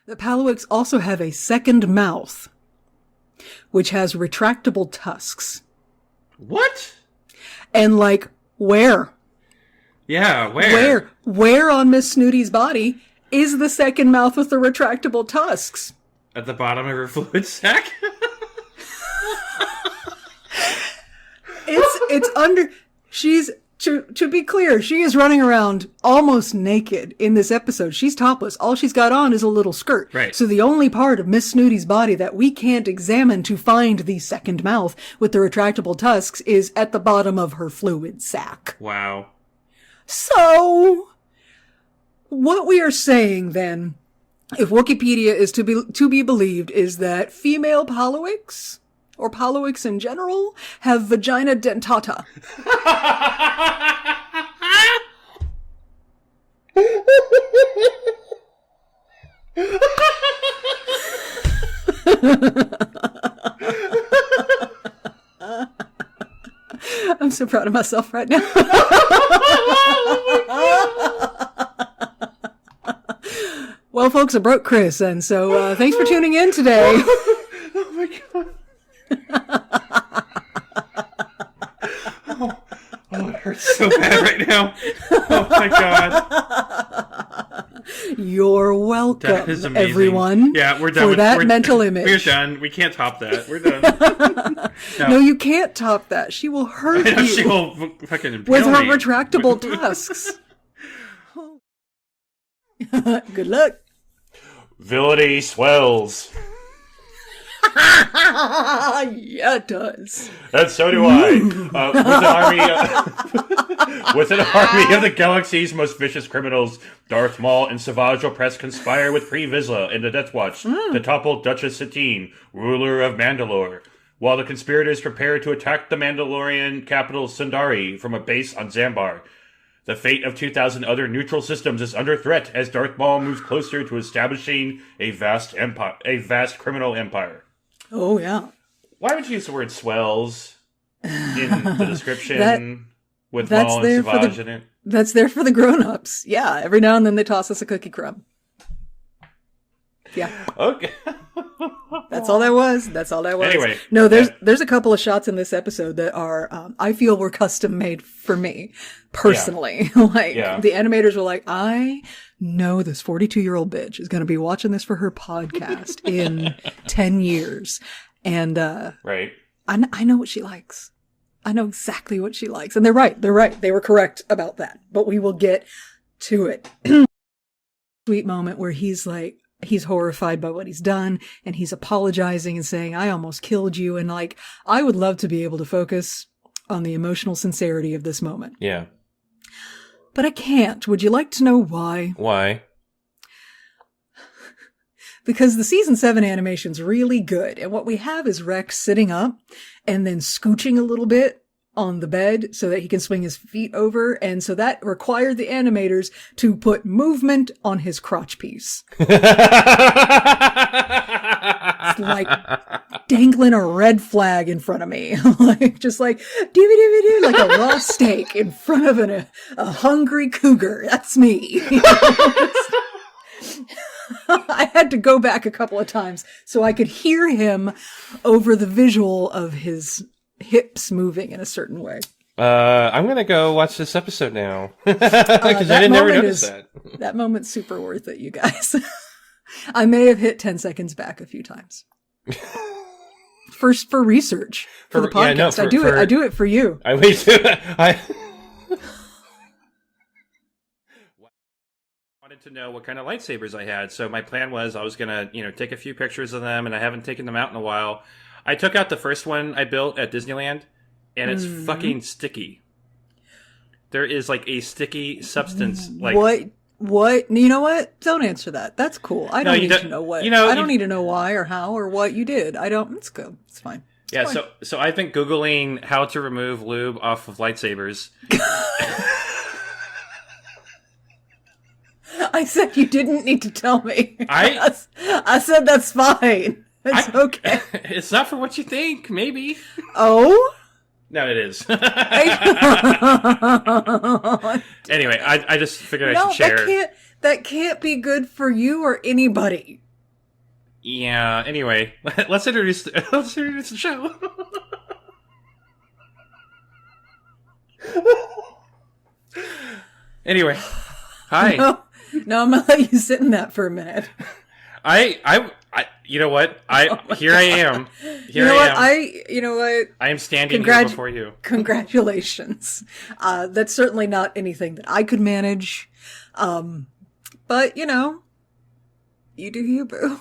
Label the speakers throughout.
Speaker 1: The Palawiks also have a second mouth, which has retractable tusks.
Speaker 2: What?
Speaker 1: And, like, where?
Speaker 2: Yeah, where?
Speaker 1: Where on Miss Snooty's body is the second mouth with the retractable tusks?
Speaker 2: At the bottom of her fluid sac?
Speaker 1: It's under... She's... To be clear, she is running around almost naked in this episode. She's topless. All she's got on is a little skirt.
Speaker 2: Right.
Speaker 1: So the only part of Miss Snooty's body that we can't examine to find the second mouth with the retractable tusks is at the bottom of her fluid sac.
Speaker 2: Wow.
Speaker 1: So, what we are saying then, if Wikipedia is to be believed, is that female Palawiks, or Palawiks in general, have vagina dentata. I'm so proud of myself right now. Well, folks, I broke Chris, and so thanks for tuning in today.
Speaker 2: Oh my god. Oh, it hurts so bad right now. Oh my god.
Speaker 1: You're welcome,
Speaker 2: That is amazing.
Speaker 1: everyone.
Speaker 2: Yeah, we're done
Speaker 1: for that mental image.
Speaker 2: We're done. We can't top that. We're done.
Speaker 1: No, you can't top that. She will hurt you.
Speaker 2: She will fucking impale
Speaker 1: with her
Speaker 2: me.
Speaker 1: retractable tusks. Good luck.
Speaker 3: Villainy swells.
Speaker 1: Yeah, it does.
Speaker 3: And so do I. With an army of the galaxy's most vicious criminals, Darth Maul and Savage Opress conspire with Pre Vizsla and the Death Watch to topple Duchess Satine, ruler of Mandalore, while the conspirators prepare to attack the Mandalorian capital Sundari from a base on Zambar. The fate of 2,000 other neutral systems is under threat as Darth Maul moves closer to establishing a vast criminal empire.
Speaker 1: Oh, yeah.
Speaker 3: Why would you use the word swells in the description with Maul and Savage in it?
Speaker 1: That's there for the grown-ups. Yeah, every now and then they toss us a cookie crumb. Yeah.
Speaker 3: Okay.
Speaker 1: That's all that was.
Speaker 3: Anyway.
Speaker 1: No, there's a couple of shots in this episode that are, I feel were custom made for me, personally. Yeah. The animators were like, I know this 42-year-old bitch is going to be watching this for her podcast in 10 years. And,
Speaker 3: right.
Speaker 1: I know what she likes. I know exactly what she likes. And they're right. They were correct about that. But we will get to it. Sweet moment where he's like, he's horrified by what he's done and he's apologizing and saying, I almost killed you. And like, I would love to be able to focus on the emotional sincerity of this moment.
Speaker 3: Yeah.
Speaker 1: But I can't. Would you like to know why?
Speaker 3: Why?
Speaker 1: Because the season 7 animation's really good. And what we have is Rex sitting up and then scooching a little bit on the bed so that he can swing his feet over. And so that required the animators to put movement on his crotch piece. It's like dangling a red flag in front of me. Like, just like, like a raw steak in front of a hungry cougar. That's me. I had to go back a couple of times so I could hear him over the visual of his hips moving in a certain way.
Speaker 3: I'm gonna go watch this episode now because I didn't never notice that.
Speaker 1: That moment's super worth it, you guys. I may have hit 10 seconds back a few times. First for research for the podcast. Yeah, I do it for you.
Speaker 3: I wanted to know what kind of lightsabers I had, so my plan was I was gonna, take a few pictures of them, and I haven't taken them out in a while. I took out the first one I built at Disneyland, and it's fucking sticky. There is like a sticky substance. Like
Speaker 1: what? You know what? Don't answer that. That's cool. I don't need to know what. I don't need to know why or how or what you did. I don't. It's good. It's fine.
Speaker 3: It's fine. So I've been Googling how to remove lube off of lightsabers.
Speaker 1: I said you didn't need to tell me. I said that's fine. It's okay.
Speaker 3: It's not for what you think, maybe.
Speaker 1: Oh?
Speaker 3: No, it is. Anyway, I just figured I should share.
Speaker 1: That can't be good for you or anybody.
Speaker 2: Yeah, anyway, let's introduce the show. Anyway, hi.
Speaker 1: No, I'm gonna let you sit in that for a minute.
Speaker 2: I you know what? Here I am.
Speaker 1: You know what?
Speaker 2: I am standing here before you.
Speaker 1: Congratulations. That's certainly not anything that I could manage. But you know, you do you, boo.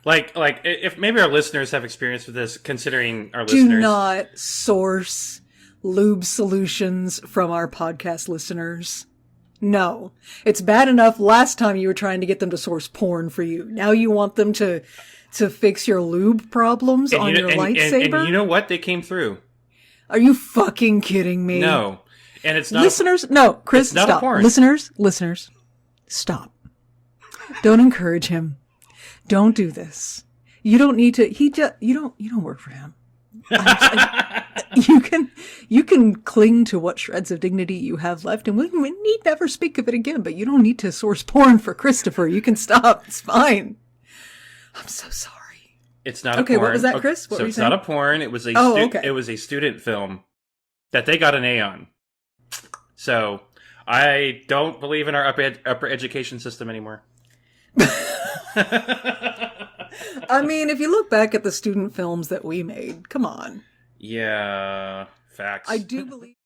Speaker 2: Like, if maybe our listeners have experience with this, considering our
Speaker 1: Do
Speaker 2: listeners.
Speaker 1: not source lube solutions from our podcast listeners. No. It's bad enough last time you were trying to get them to source porn for you. Now you want them to fix your lube problems on your lightsaber?
Speaker 2: And you know what? They came through.
Speaker 1: Are you fucking kidding me?
Speaker 2: No. And it's not.
Speaker 1: Listeners, no, Chris,
Speaker 2: it's not
Speaker 1: stop.
Speaker 2: a porn.
Speaker 1: Listeners, stop. Don't encourage him. Don't do this. You don't need to. You don't work for him. You can cling to what shreds of dignity you have left, and we need never speak of it again. But you don't need to source porn for Christopher. You can stop. It's fine. I'm so sorry.
Speaker 2: It's not a porn.
Speaker 1: Okay, what was that, Chris? What
Speaker 2: so
Speaker 1: were you
Speaker 2: it's
Speaker 1: saying?
Speaker 2: not a porn. It was
Speaker 1: Okay.
Speaker 2: It was a student film that they got an A on. So I don't believe in our upper education system anymore.
Speaker 1: I mean, if you look back at the student films that we made, come on.
Speaker 2: Yeah, facts.
Speaker 1: I do believe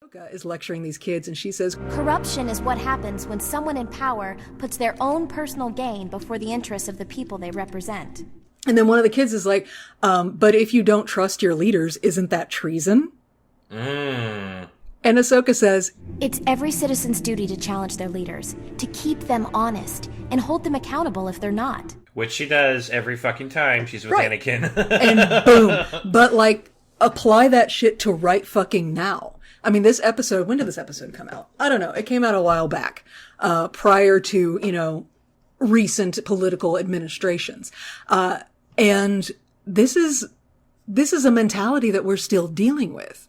Speaker 1: Ahsoka is lecturing these kids, and she says,
Speaker 4: Corruption is what happens when someone in power puts their own personal gain before the interests of the people they represent.
Speaker 1: And then one of the kids is like, but if you don't trust your leaders, isn't that treason? And Ahsoka says,
Speaker 4: It's every citizen's duty to challenge their leaders, to keep them honest, and hold them accountable if they're not.
Speaker 3: Which she does every fucking time she's with
Speaker 1: Right.
Speaker 3: Anakin.
Speaker 1: And boom. But like, apply that shit to right fucking now. I mean, this episode, when did this episode come out? I don't know. It came out a while back, prior to, you know, recent political administrations. And this is a mentality that we're still dealing with.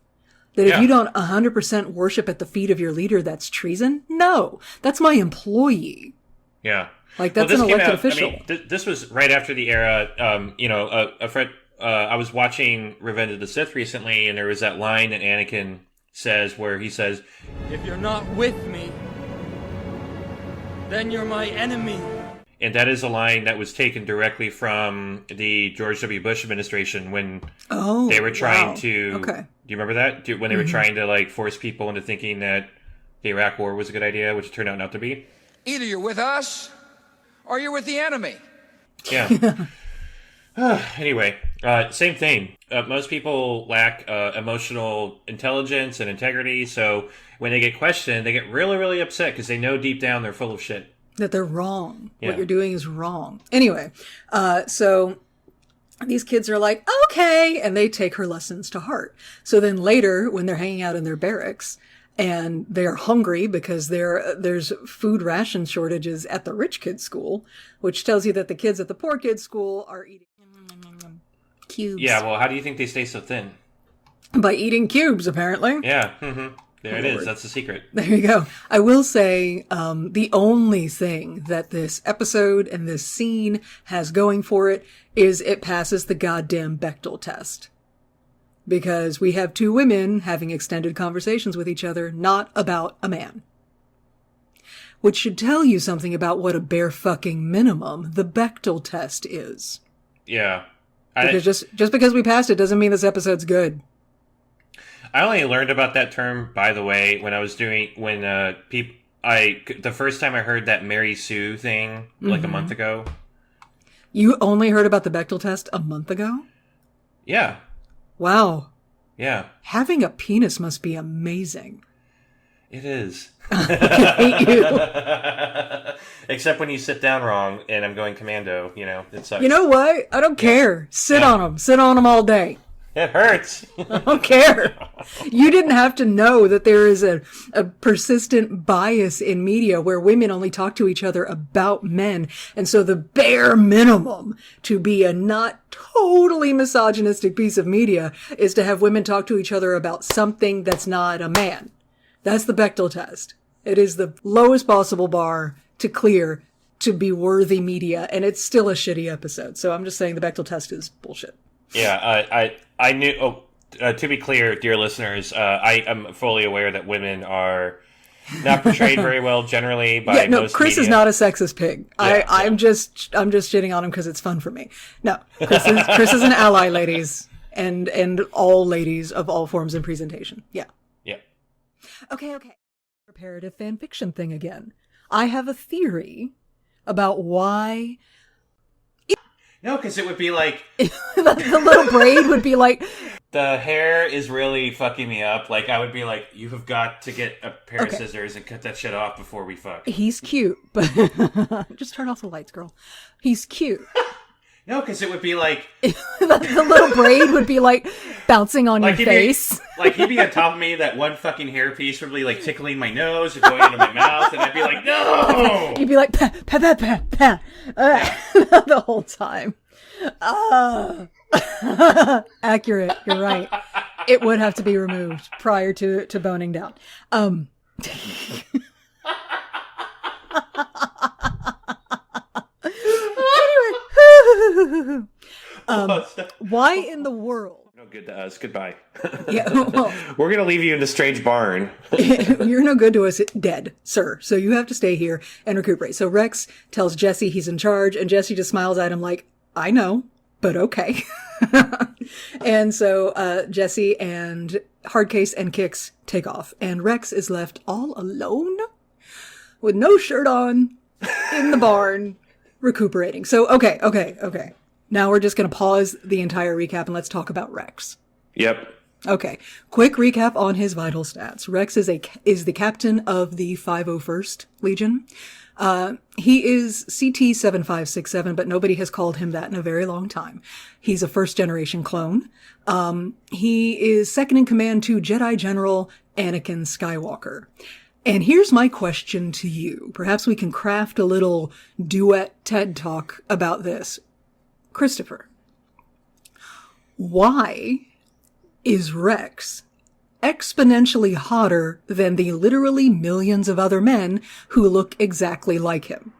Speaker 1: That if you don't 100% worship at the feet of your leader, that's treason? No. That's my employee.
Speaker 3: Yeah.
Speaker 1: Like, that's
Speaker 3: this
Speaker 1: an
Speaker 3: came
Speaker 1: elected
Speaker 3: out,
Speaker 1: official.
Speaker 3: I mean, this was right after the era, you know, a friend, I was watching Revenge of the Sith recently, and there was that line that Anakin says where he says,
Speaker 5: If you're not with me, then you're my enemy.
Speaker 3: and that is a line that was taken directly from the George W. Bush administration when they were trying to...
Speaker 1: Okay.
Speaker 3: Do you remember that? When they were trying to, like, force people into thinking that the Iraq War was a good idea, which it turned out not to be?
Speaker 6: Either you're with us, or you're with the enemy.
Speaker 3: Yeah. Anyway, same thing. Most people lack emotional intelligence and integrity, so when they get questioned, they get really, really upset because they know deep down they're full of shit.
Speaker 1: That they're wrong.
Speaker 3: Yeah.
Speaker 1: What you're doing is wrong. Anyway, so these kids are like, okay, and they take her lessons to heart. So then later, when they're hanging out in their barracks, and they're hungry because there's food ration shortages at the rich kids' school, which tells you that the kids at the poor kids' school are eating cubes.
Speaker 3: Yeah, well, how do you think they stay so thin?
Speaker 1: By eating cubes, apparently.
Speaker 3: Yeah, there it is. That's the secret.
Speaker 1: There you go. I will say, the only thing that this episode and this scene has going for it is it passes the goddamn Bechdel test. Because we have two women having extended conversations with each other, not about a man. Which should tell you something about what a bare fucking minimum the Bechdel test is.
Speaker 3: Yeah.
Speaker 1: Because just because we passed it doesn't mean this episode's good.
Speaker 3: I only learned about that term, by the way, when I was the first time I heard that Mary Sue thing, like a month ago.
Speaker 1: You only heard about the Bechdel test a month ago?
Speaker 3: Yeah.
Speaker 1: Wow.
Speaker 3: Yeah.
Speaker 1: Having a penis must be amazing.
Speaker 3: It is.
Speaker 1: I hate you.
Speaker 3: Except when you sit down wrong and I'm going commando, you know, it sucks.
Speaker 1: You know what? I don't care. Sit on them. Sit on them all day.
Speaker 3: It hurts.
Speaker 1: I don't care. You didn't have to know that there is a persistent bias in media where women only talk to each other about men. And so the bare minimum to be a not totally misogynistic piece of media is to have women talk to each other about something that's not a man. That's the Bechdel test. It is the lowest possible bar to clear to be worthy media, and it's still a shitty episode. So I'm just saying the Bechdel test is bullshit.
Speaker 3: Yeah, I knew. Oh, to be clear, dear listeners, I am fully aware that women are not portrayed very well generally by most
Speaker 1: Chris
Speaker 3: media.
Speaker 1: is not a sexist pig.
Speaker 3: Yeah,
Speaker 1: I'm just shitting on him because it's fun for me. No, Chris is an ally, ladies, and all ladies of all forms and presentation. Yeah.
Speaker 3: Yeah.
Speaker 1: Okay. Reparative fan fiction thing again. I have a theory about why.
Speaker 3: No, because it would be like
Speaker 1: the little braid would be like,
Speaker 3: the hair is really fucking me up. Like, I would be like, you have got to get a pair of scissors and cut that shit off before we fuck.
Speaker 1: he's cute, but just turn off the lights, girl. He's cute.
Speaker 3: No, because it would be like
Speaker 1: the little braid would be like bouncing on your face.
Speaker 3: Like, he'd be on top of me, that one fucking hairpiece would be like tickling my nose and going into my mouth, and I'd be like, no!
Speaker 1: You'd be like, pa, pa, pa, pa, pa. The whole time. Accurate. You're right. It would have to be removed prior to boning down. Why in the world?
Speaker 3: No good to us. Goodbye.
Speaker 1: Yeah, well,
Speaker 3: We're going to leave you in the strange barn.
Speaker 1: you're no good to us, dead, sir. So you have to stay here and recuperate. So Rex tells Jesse he's in charge, and Jesse just smiles at him like, I know, but okay. And so Jesse and Hardcase and Kix take off, and Rex is left all alone with no shirt on in the barn recuperating. So, okay. Now we're just going to pause the entire recap and let's talk about Rex.
Speaker 3: Yep.
Speaker 1: Okay, quick recap on his vital stats. Rex is the captain of the 501st Legion. He is CT 7567, but nobody has called him that in a very long time. He's a first generation clone. He is second in command to Jedi General Anakin Skywalker. And here's my question to you. Perhaps we can craft a little duet TED Talk about this. Christopher, why is Rex exponentially hotter than the literally millions of other men who look exactly like him?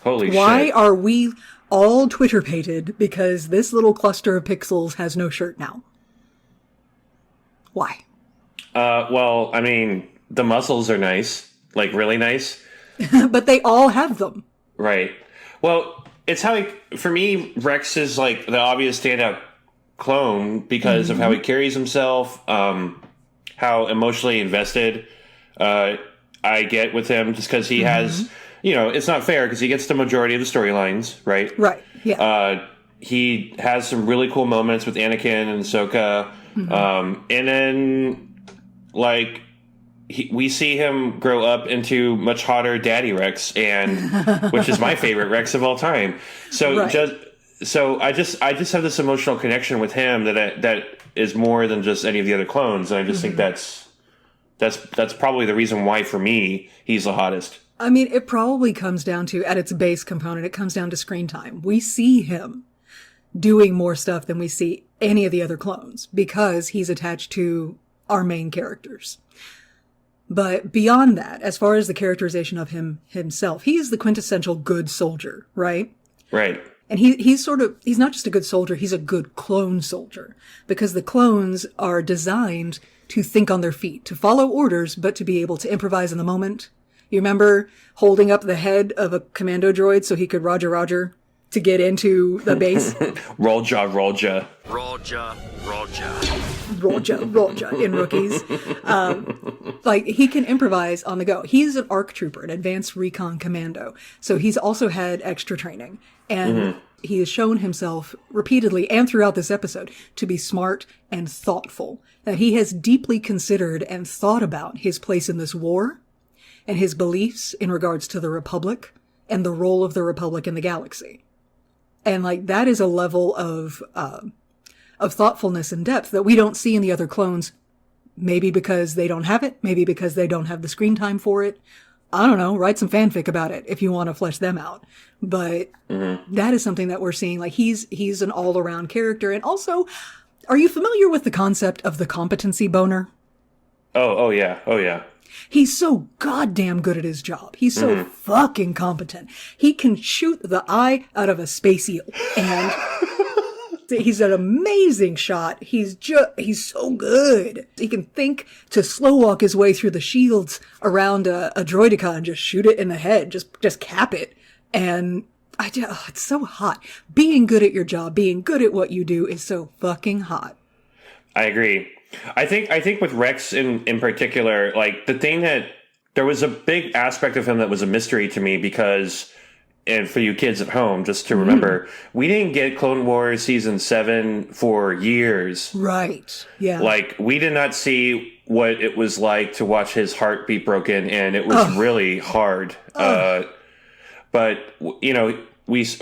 Speaker 3: Holy shit.
Speaker 1: Why are we all Twitter-pated because this little cluster of pixels has no shirt now? Why?
Speaker 3: Well, I mean, the muscles are nice. Like, really nice.
Speaker 1: But they all have them.
Speaker 3: Right. Well, it's how for me, Rex is like the obvious standout clone because of how he carries himself, how emotionally invested I get with him, just because he has, it's not fair because he gets the majority of the storylines, right?
Speaker 1: Right, yeah.
Speaker 3: He has some really cool moments with Anakin and Ahsoka, and then, like, we see him grow up into much hotter Daddy Rex, and which is my favorite Rex of all time. So
Speaker 1: right.
Speaker 3: I just have this emotional connection with him that is more than just any of the other clones, and I just think that's probably the reason why for me he's the hottest.
Speaker 1: I mean, it probably comes down to, at its base component, it comes down to screen time. We see him doing more stuff than we see any of the other clones because he's attached to our main characters. But beyond that, as far as the characterization of himself, he is the quintessential good soldier, right?
Speaker 3: Right.
Speaker 1: And he's not just a good soldier, he's a good clone soldier. Because the clones are designed to think on their feet, to follow orders, but to be able to improvise in the moment. You remember holding up the head of a commando droid so he could Roger to get into the base?
Speaker 3: Roger.
Speaker 1: Roger in Rookies. Like, he can improvise on the go. He's an ARC trooper, an advanced recon commando. So he's also had extra training. And he has shown himself repeatedly and throughout this episode to be smart and thoughtful. That he has deeply considered and thought about his place in this war and his beliefs in regards to the Republic and the role of the Republic in the galaxy. And, like, that is a level of thoughtfulness and depth that we don't see in the other clones. Maybe because they don't have it. Maybe because they don't have the screen time for it. I don't know. Write some fanfic about it if you want to flesh them out. But that is something that we're seeing. Like, he's an all-around character. And also, are you familiar with the concept of the competency boner?
Speaker 3: Oh yeah.
Speaker 1: He's so goddamn good at his job. He's so fucking competent. He can shoot the eye out of a space eel. And he's an amazing shot. He's so good. He can think to slow walk his way through the shields around a droideka and just shoot it in the head. Just cap it. And it's so hot. Being good at your job, being good at what you do is so fucking hot.
Speaker 3: I agree. I think with Rex in particular, like the thing that there was a big aspect of him that was a mystery to me because, and for you kids at home, just to remember, we didn't get Clone Wars Season 7 for years.
Speaker 1: Right. Yeah.
Speaker 3: Like, we did not see what it was like to watch his heart be broken, and it was really hard. But, you know,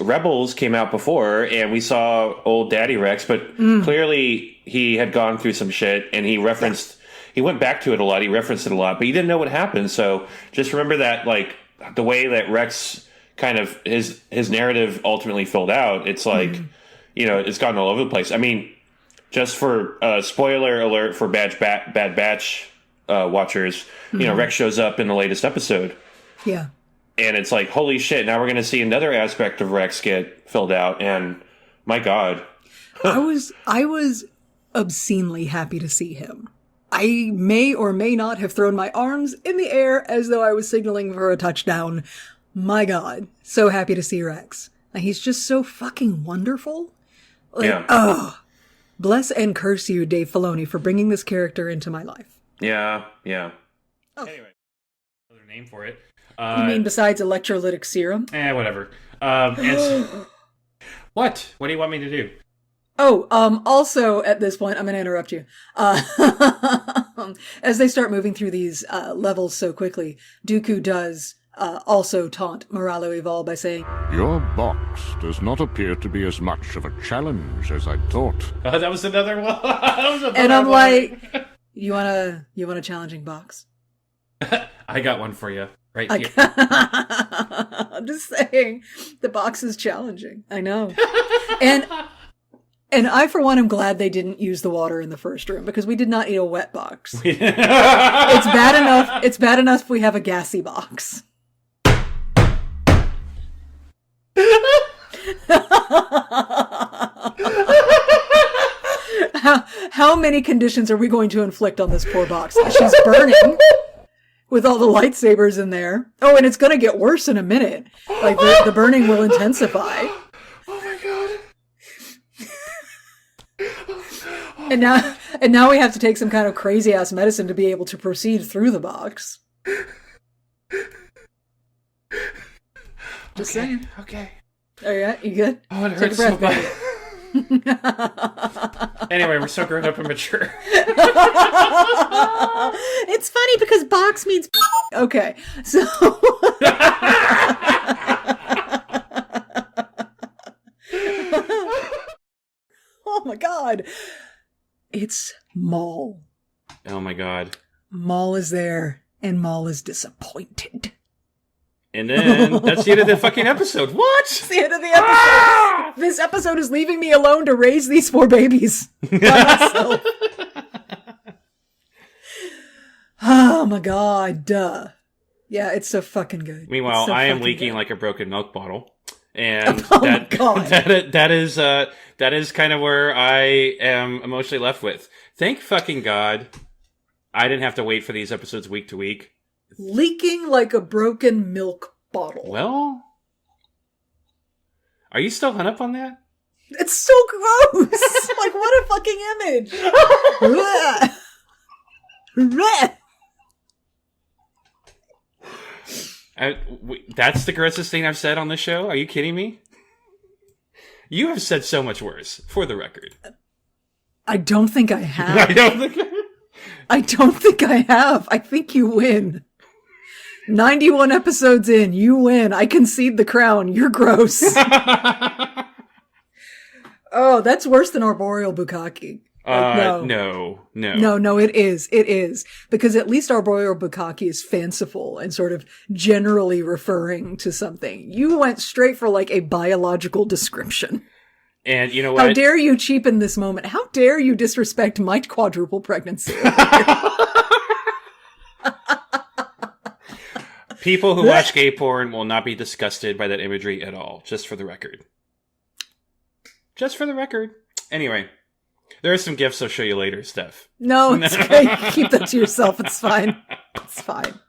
Speaker 3: Rebels came out before, and we saw old Daddy Rex, but clearly he had gone through some shit, and he went back to it a lot, he referenced it a lot, but he didn't know what happened, so just remember that, like, the way that Rex kind of, his narrative ultimately filled out, it's like, you know, it's gotten all over the place. I mean, just for, spoiler alert for Bad Batch watchers, you know, Rex shows up in the latest episode.
Speaker 1: Yeah.
Speaker 3: And it's like, holy shit, now we're going to see another aspect of Rex get filled out, and my God.
Speaker 1: I was obscenely happy to see him. I may or may not have thrown my arms in the air as though I was signaling for a touchdown. My God, so happy to see Rex. He's just so fucking wonderful. Like, bless and curse you, Dave Filoni, for bringing this character into my life.
Speaker 3: Yeah.
Speaker 1: Oh.
Speaker 2: Anyway, another name for it.
Speaker 1: You mean besides electrolytic serum?
Speaker 2: Whatever. What? What do you want me to do?
Speaker 1: Also at this point, I'm going to interrupt you. As they start moving through these levels so quickly, Dooku does also taunt Moralo Evol by saying,
Speaker 7: "Your box does not appear to be as much of a challenge as I thought."
Speaker 2: That was another one.
Speaker 1: And I'm like, you want a challenging box?
Speaker 2: I got one for you right here.
Speaker 1: I'm just saying, the box is challenging. I know. And I, for one, am glad they didn't use the water in the first room, because we did not need a wet box. It's bad enough if we have a gassy box. How many conditions are we going to inflict on this poor box? She's burning with all the lightsabers in there. Oh, and it's going to get worse in a minute. Like, the burning will intensify.
Speaker 3: Oh my God.
Speaker 1: And now we have to take some kind of crazy ass medicine to be able to proceed through the box. Just saying.
Speaker 2: Okay.
Speaker 1: All right, you good?
Speaker 2: Oh, it
Speaker 1: Take
Speaker 2: hurts
Speaker 1: a
Speaker 2: so
Speaker 1: breath,
Speaker 2: bad. Anyway, we're so grown up and mature.
Speaker 1: It's funny because box means okay. So oh my God. It's Maul.
Speaker 2: Oh my God.
Speaker 1: Maul is there, and Maul is disappointed.
Speaker 2: And then that's the end of the fucking episode. What?
Speaker 1: It's the end of the episode. This episode is leaving me alone to raise these 4 babies by myself. Oh my God. Duh. Yeah, it's so fucking good.
Speaker 2: Meanwhile,
Speaker 1: so
Speaker 2: I am
Speaker 1: fucking
Speaker 2: leaking
Speaker 1: good.
Speaker 2: like a broken milk bottle. And
Speaker 1: Oh my God.
Speaker 2: that is kind of where I am emotionally left with. Thank fucking God I didn't have to wait for these episodes week to week.
Speaker 1: Leaking like a broken milk bottle.
Speaker 2: Well, are you still hung up on that?
Speaker 1: It's so gross. Like, what a fucking image. Blech. Blech.
Speaker 2: That's the grossest thing I've said on this show? Are you kidding me? You have said so much worse, for the record.
Speaker 1: I don't think I have.
Speaker 2: I don't think
Speaker 1: I don't think I have. I think you win. 91 episodes in, you win. I concede the crown. You're gross. Oh, that's worse than Arboreal Bukkake. No, it is. It is. Because at least Arboreal Bukkake is fanciful and sort of generally referring to something. You went straight for like a biological description.
Speaker 2: And you know what?
Speaker 1: How dare you cheapen this moment? How dare you disrespect my quadruple pregnancy?
Speaker 2: People who watch gay porn will not be disgusted by that imagery at all, just for the record. Just for the record. Anyway, there are some gifts I'll show you later, Steph.
Speaker 1: No, it's great. Keep that to yourself. It's fine. It's fine.